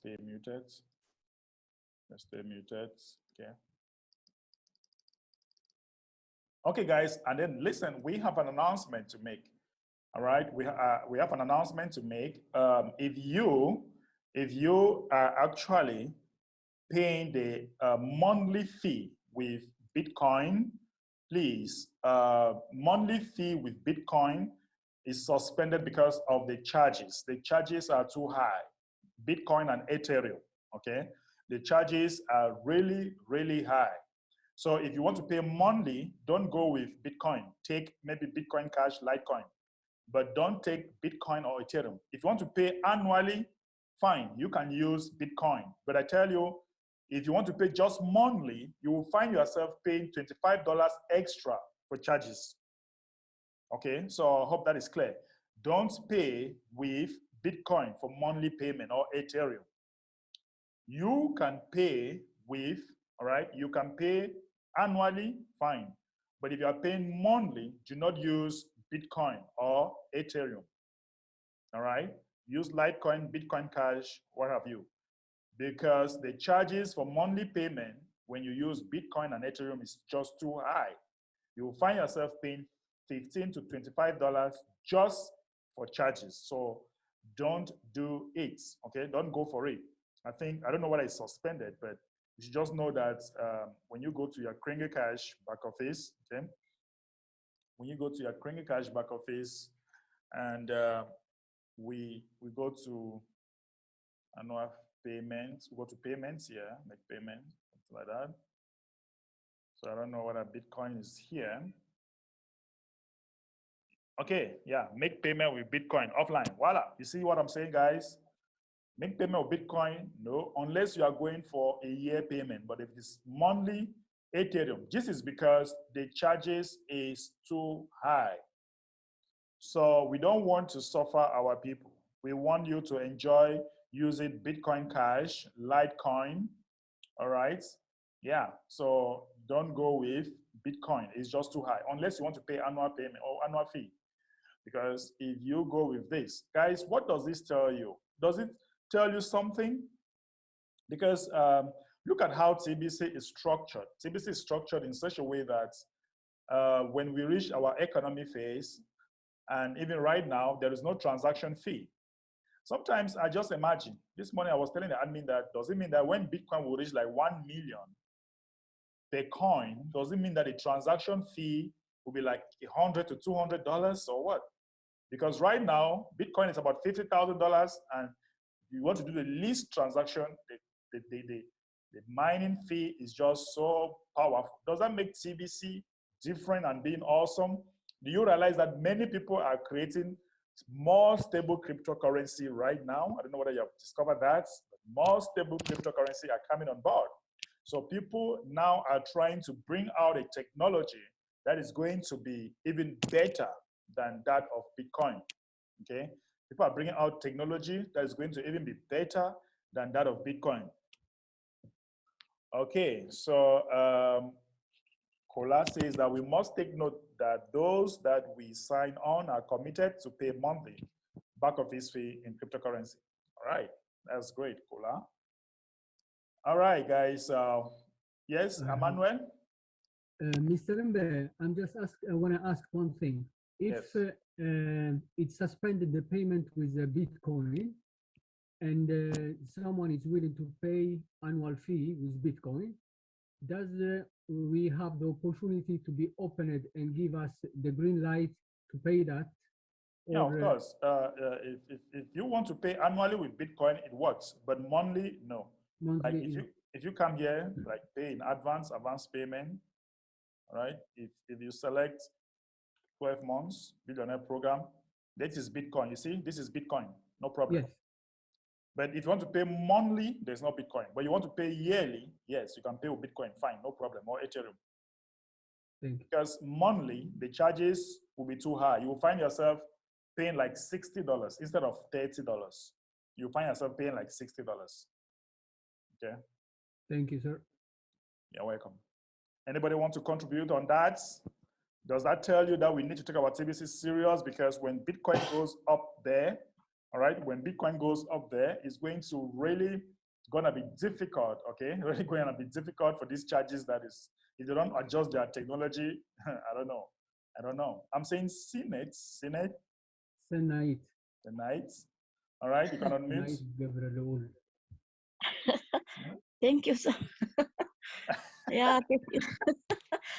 stay muted. Let's stay muted. Okay. Okay, guys, and then listen, we have an announcement to make. All right, we have an announcement to make. If you are actually paying the monthly fee with Bitcoin, please, monthly fee with Bitcoin is suspended because of the charges. The charges are too high. Bitcoin and Ethereum, okay? The charges are really, really high. So if you want to pay monthly, don't go with Bitcoin. Take maybe Bitcoin Cash, Litecoin, but don't take Bitcoin or Ethereum. If you want to pay annually, fine, you can use Bitcoin. But I tell you, if you want to pay just monthly, you will find yourself paying $25 extra for charges. Okay, so I hope that is clear. Don't pay with Bitcoin for monthly payment or Ethereum. You can pay with, all right, you can pay annually, fine. But if you are paying monthly, do not use Bitcoin or Ethereum. All right, use Litecoin, Bitcoin Cash, what have you. Because the charges for monthly payment when you use Bitcoin and Ethereum is just too high. You will find yourself paying $15 to $25 just for charges. So don't do it, okay? Don't go for it. I don't know whether it's suspended, but you should just know that when you go to your Kringle Cash back office, okay? When you go to your Kringle Cash back office and we go to annual payments, we go to payments here, make payment, something like that. So I don't know whether Bitcoin is here. Okay, yeah, make payment with Bitcoin offline. Voila, you see what I'm saying, guys? Make payment with Bitcoin, no, unless you are going for a year payment. But if it's monthly, Ethereum, this is because the charges is too high. So we don't want to suffer our people. We want you to enjoy using Bitcoin Cash, Litecoin, all right? Yeah, so don't go with Bitcoin. It's just too high, unless you want to pay annual payment or annual fee. Because if you go with this, guys, what does this tell you? Does it tell you something? Because look at how TBC is structured. TBC is structured in such a way that when we reach our economy phase, and even right now, there is no transaction fee. Sometimes I just imagine, this morning I was telling the admin that, does it mean that when Bitcoin will reach like 1 million per coin, does it mean that the transaction fee will be like $100 to $200 or what? Because right now, Bitcoin is about $50,000, and if you want to do the least transaction, the mining fee is just so powerful. Does that make TBC different and being awesome? Do you realize that many people are creating more stable cryptocurrency right now? I don't know whether you have discovered that, but more stable cryptocurrency are coming on board. So people now are trying to bring out a technology that is going to be even better than that of Bitcoin, okay? People are bringing out technology that is going to even be better than that of Bitcoin. Okay, so Kola says that we must take note that those that we sign on are committed to pay monthly back office fee in cryptocurrency. All right, that's great, Kola. All right, guys. Yes, Emmanuel? Mr. Mbe, I want to ask one thing. If Yes. it suspended the payment with Bitcoin and someone is willing to pay annual fee with Bitcoin, does we have the opportunity to be opened and give us the green light to pay that? Yeah, of course. If you want to pay annually with Bitcoin, it works, but monthly, no. Like monthly? if you come here, like pay in advance payment, all right? If you select 12 months billionaire program, that is Bitcoin. You see, this is Bitcoin, no problem. Yes. But if you want to pay monthly, there's no Bitcoin. But you want to pay yearly, yes, you can pay with Bitcoin, fine, no problem, or Ethereum. Thank you. Because monthly, the charges will be too high. You will find yourself paying like $60 instead of $30. You find yourself paying like $60. Okay. Thank you, sir. You're welcome. Anybody want to contribute on that? Does that tell you that we need to take our TBC serious? Because when Bitcoin goes up there, All right, when Bitcoin goes up there, it's going to really gonna be difficult. Okay, really going to be difficult for these charges. That is, if they don't adjust their technology, I don't know. I don't know. I'm saying Senate Senate. tonight. All right, you can unmute. Night Gabriel. Thank you so. Yeah, thank you.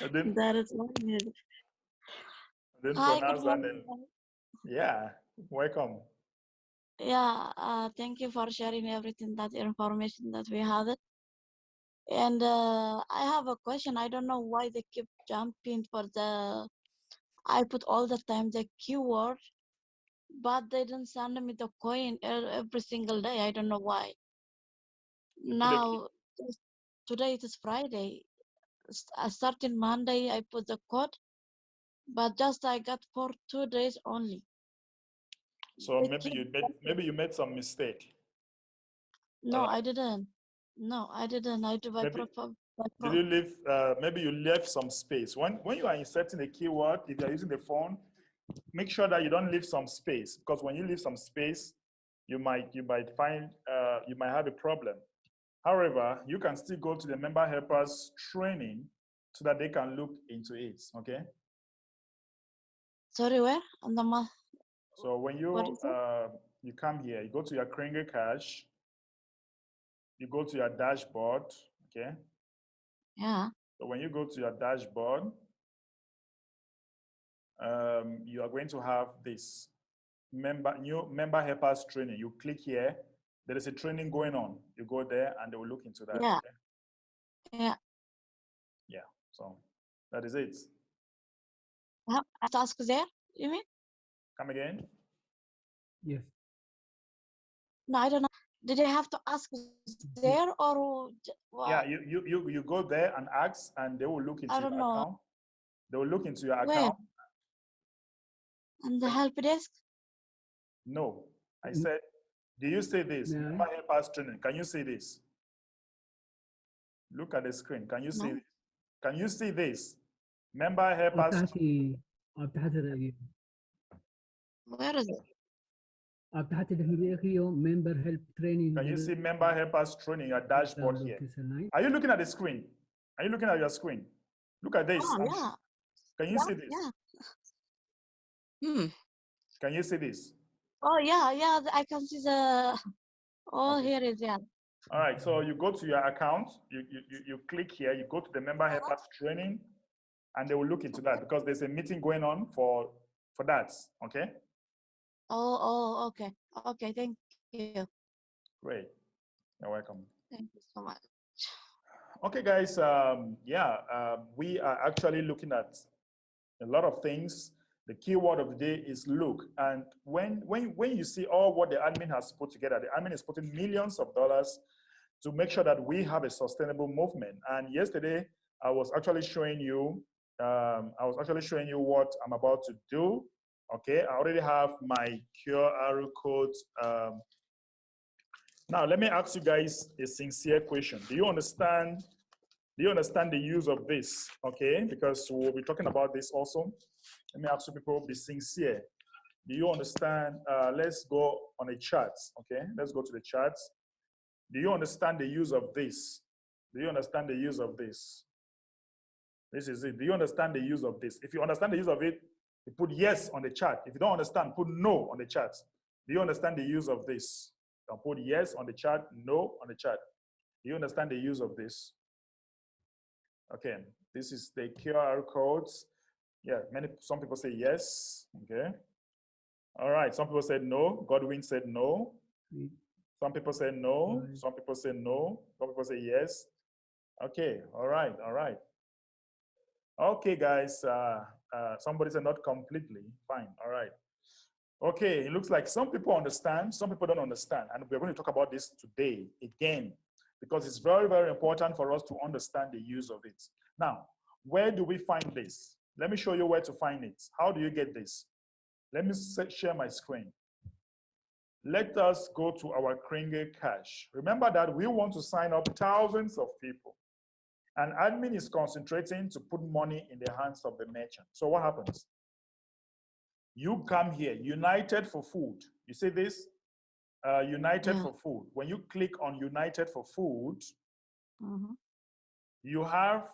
And then, That is what I need. Hi, good pronounce and morning. then yeah, welcome. Yeah, thank you for sharing everything that information that we have it. And I have a question. I don't know why they keep jumping for the. I put all the time the keyword, but they don't send me the coin every single day. I don't know why. You put a key. Now, today it is Friday. Starting Monday, I put the code, but just I got for 2 days only. So They keep maybe you made some mistake. All No, right. I didn't. No, I didn't. I do by Maybe by did pro. you leave? Maybe you left some space. When you are inserting a keyword, if you are using the phone, make sure that you don't leave some space, because when you leave some space, you might find you might have a problem. However, you can still go to the member helpers training so that they can look into it. Okay. Sorry, where? On the So when what is it? you come here, you go to your Kringle Cache, you go to your dashboard. Okay. Yeah. So when you go to your dashboard, you are going to have this new member helpers training. You click here. There is a training going on. You go there and they will look into that. Yeah. Okay? Yeah. Yeah. So that is it. I have task there, you mean? Come again. Yes. No, I don't know. Did I have to ask there or Yeah, what? you go there and ask, and they will look into I your don't know. account. They will look into your Where? account. On the help desk? No, I said, do you see this? May I? Member helpers training. Can you see this? Look at the screen. Can you see No. this? Can you see this? Member helpers. تحت Where is it? تحت الهيراريو member help training. Can you see member helpers training your dashboard here? Are you looking at the screen? Are you looking at your screen? Look at this. Oh, yeah. Can you see this? Yeah. Hmm. Can you see this? Oh, yeah. Yeah. I can see the. Oh, Okay. here is yeah. All right. So you go to your account. You click here. You go to the member helpers training, and they will look into that because there's a meeting going on for that. Okay. Oh, okay. Okay. Thank you. Great. You're welcome. Thank you so much. Okay, guys. We are actually looking at a lot of things. The keyword of the day is look. And when you see all what the admin has put together, the admin is putting millions of dollars to make sure that we have a sustainable movement. And yesterday, I was actually showing you what I'm about to do. Okay, I already have my QR code. Now, let me ask you guys a sincere question. Do you understand the use of this? Okay, because we'll be talking about this also. Let me ask you people, be sincere. Do you understand? Let's go on a chart. Okay, let's go to the charts. Do you understand the use of this? Do you understand the use of this? This is it. Do you understand the use of this? If you understand the use of it, you put yes on the chart. If you don't understand, put no on the chart. Do you understand the use of this? You can put yes on the chart, no on the chart. Do you understand the use of this? Okay, this is the QR codes. Yeah, some people say yes. Okay. All right. Some people said no. Godwin said no. Some people say no. Some people say no. Some people say yes. Okay. All right. All right. Okay, guys. Somebody said not completely. Fine. All right. Okay. It looks like some people understand. Some people don't understand. And we're going to talk about this today again, because it's very, very important for us to understand the use of it. Now, where do we find this? Let me show you where to find it. How do you get this? Let me share my screen. Let us go to our Kringle Cache. Remember that we want to sign up thousands of people. And admin is concentrating to put money in the hands of the merchant. So what happens? You come here, United for Food. You see this? United Yeah. for Food. When you click on United for Food, Mhm. you have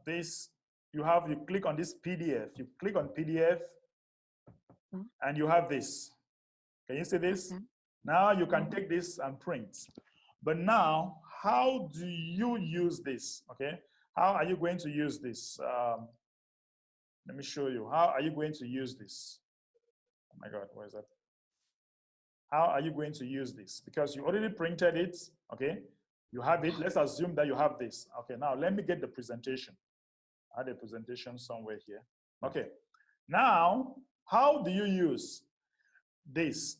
this, you click on this PDF, you click on PDF, Mm. and you have this. Can you see this? Okay. Now you can Mhm. take this and print. But now, how do you use this? Okay, how are you going to use this? Let me show you. How are you going to use this? Oh my God, where is that? How are you going to use this? Because you already printed it, okay? You have it. Let's assume that you have this. Okay, now let me get the presentation. I had a presentation somewhere here. Okay, now, how do you use this?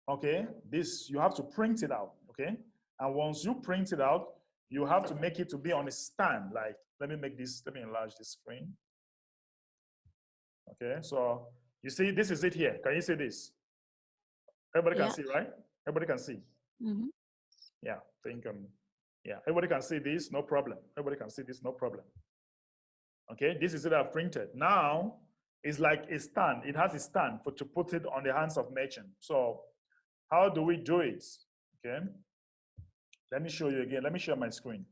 Okay, this, you have to print it out, okay? And once you print it out, you have to make it to be on a stand. Like, let me enlarge this screen. Okay, so you see, this is it here. Can you see this? Everybody can Yeah. see, right? Everybody can see. Mhm. Yeah, yeah, everybody can see this, no problem. Everybody can see this, no problem. Okay, this is it I've printed. Now, it's like a stand. It has a stand to put it on the hands of merchant. So how do we do it? Okay, let me show you again. Let me share my screen.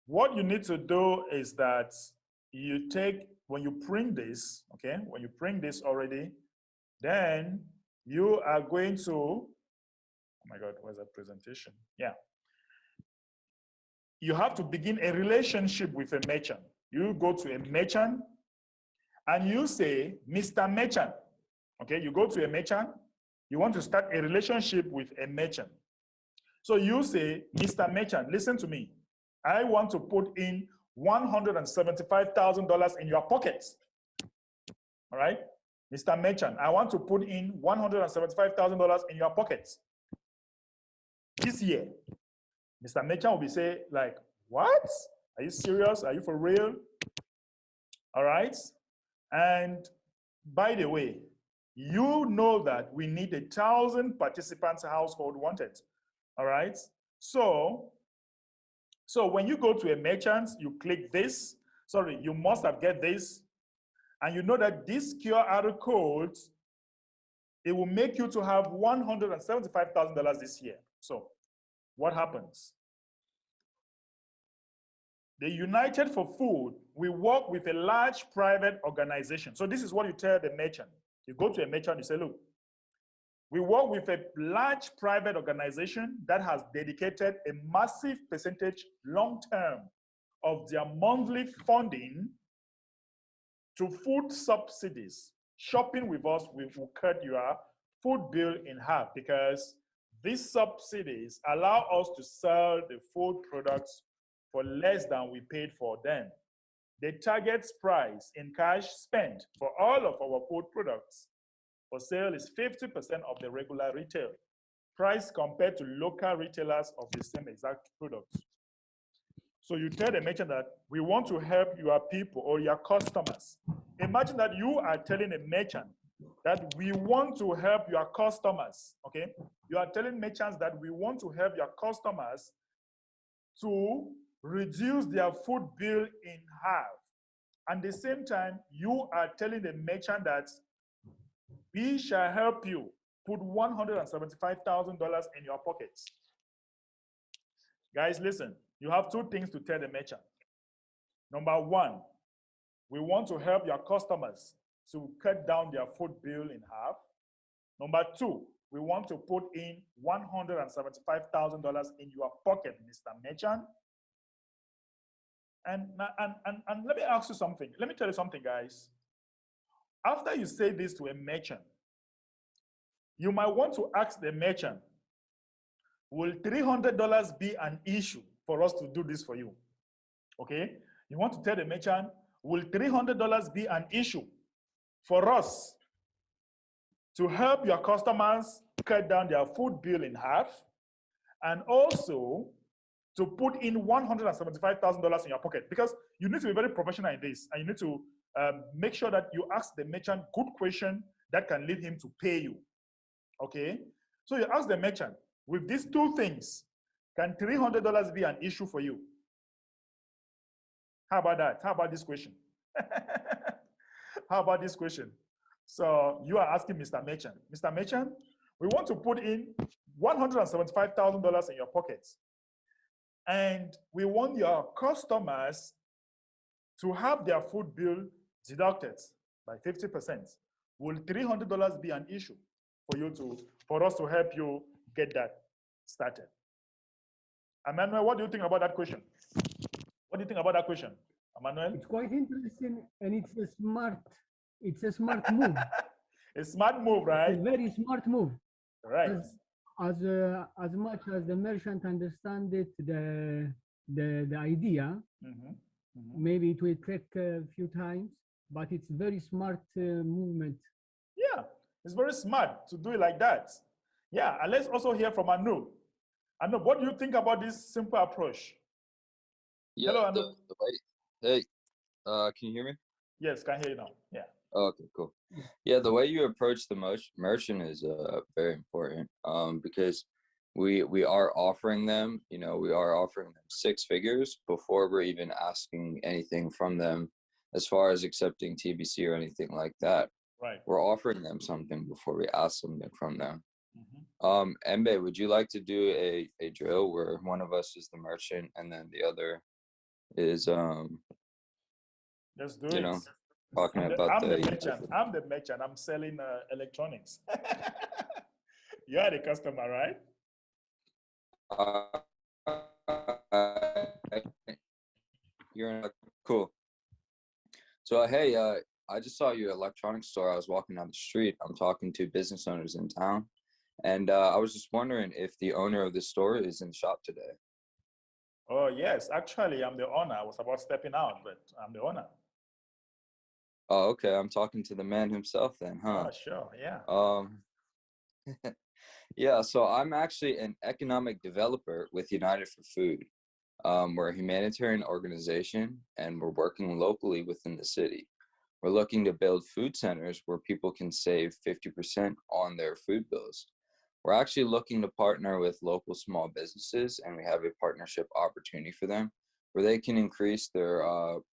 What you need to do is that you take, when you print this, okay, when you print this already, then you are going to, oh my God, where's that presentation? Yeah. You have to begin a relationship with a merchant. You go to a merchant and you say, Mr. Merchant, okay, you go to a merchant, you want to start a relationship with a merchant. So you say, Mr. Merchant, listen to me. I want to put in $175,000 in your pockets. All right? Mr. Merchant, I want to put in $175,000 in your pockets this year. Mr. Merchant will be saying, like, what? Are you serious? Are you for real? All right? And by the way, you know that we need 1,000 participants household wanted. All right? So when you go to a merchant, you click this. Sorry, you must have get this. And you know that this QR code, it will make you to have $175,000 this year. So what happens? The United for Food, we work with a large private organization. So this is what you tell the merchant. You go to a merchant, you say, look, we work with a large private organization that has dedicated a massive percentage long-term of their monthly funding to food subsidies. Shopping with us will cut your food bill in half because these subsidies allow us to sell the food products for less than we paid for them. The target price in cash spent for all of our food products for sale is 50% of the regular retail price compared to local retailers of the same exact products. So you tell the merchant that we want to help your people or your customers. Imagine that you are telling a merchant that we want to help your customers, okay? You are telling merchants that we want to help your customers to reduce their food bill in half. At the same time, you are telling the merchant that we shall help you put $175,000 in your pockets. Guys, listen, you have two things to tell the merchant. Number one, we want to help your customers to cut down their food bill in half. Number two, we want to put in $175,000 in your pocket, Mr. Merchant. And let me ask you something. Let me tell you something, guys. After you say this to a merchant, you might want to ask the merchant, will $300 be an issue for us to do this for you? Okay? You want to tell the merchant, will $300 be an issue for us to help your customers cut down their food bill in half and also to put in $175,000 in your pocket? Because you need to be very professional in this, and you need to make sure that you ask the merchant good question that can lead him to pay you. Okay? So you ask the merchant, with these two things, can $300 be an issue for you? How about that? How about this question? How about this question? So you are asking Mr. Merchant, Mr. Merchant, We want to put in $175,000 in your pockets. And we want your customers to have their food bill deducted by 50%. Will $300 be an issue for us to help you get that started? Emmanuel, what do you think about that question? What do you think about that question, Emmanuel? It's quite interesting, and it's a smart move. A smart move, right? It's a very smart move. Right. As much as the merchant understand it, the idea, maybe it will take a few times, but it's very smart movement. Yeah, it's very smart to do it like that. Yeah, and let's also hear from Anu. Anu, what do you think about this simple approach? Yeah, hello, Anu. Hey, can you hear me? Yes, can hear you now. Yeah. Okay, cool. Yeah, the way you approach the merchant is very important because we are offering them, we are offering them 6 figures before we're even asking anything from them as far as accepting TBC or anything like that. Right. We're offering them something before we ask something from them. Mbe, would you like to do a drill where one of us is the merchant and then the other is let's do it. Talking about I'm the merchant. I'm the merchant. I'm selling electronics. You are the customer, right? You're cool. So hey, I just saw your electronics store. I was walking down the street. I'm talking to business owners in town, and I was just wondering if the owner of the store is in shop today. Oh yes, actually, I'm the owner. I was about stepping out, but I'm the owner. Oh, okay. I'm talking to the man himself then, huh? Oh, sure. Yeah. Yeah. So I'm actually an economic developer with United for Food. We're a humanitarian organization, and we're working locally within the city. We're looking to build food centers where people can save 50% on their food bills. We're actually looking to partner with local small businesses, and we have a partnership opportunity for them where they can increase their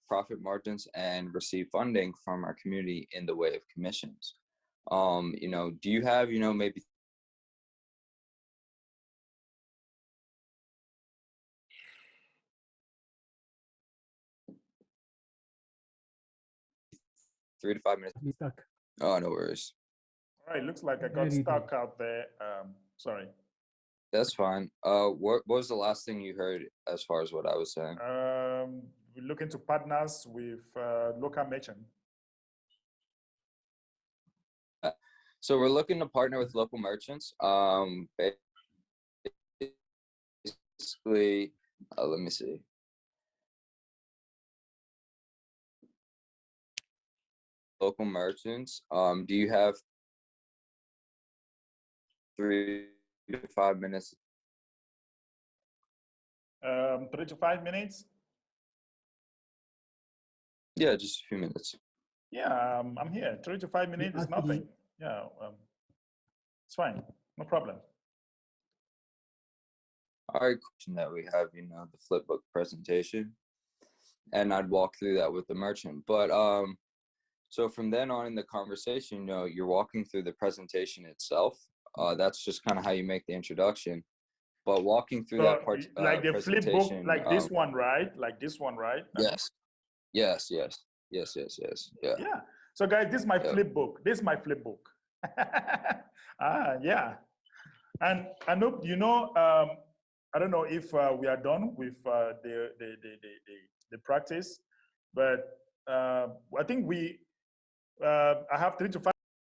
profit margins and receive funding from our community in the way of commissions. Do you have, maybe three to 5 minutes? Be stuck. Oh, no worries. All right. Looks like I got stuck out there. Sorry. That's fine. What was the last thing you heard as far as what I was saying? We're looking to partners with local merchant. So we're looking to partner with local merchants. Basically, let me see. Local merchants. Do you have 3 to 5 minutes? 3 to 5 minutes. Yeah, just a few minutes. Yeah, I'm here. 3 to 5 minutes is nothing. Yeah, it's fine. No problem. All right, question that we have, the flipbook presentation, and I'd walk through that with the merchant. But so from then on in the conversation, you're walking through the presentation itself. That's just kind of how you make the introduction. But walking through that part, like the flip book, like this one, right? Like this one, right? Yes. Yes. Yeah. Yeah. So guys, this is my flip book. This is my flip book. Yeah. And I know, I don't know if we are done with the practice, but I think I have 3 to 5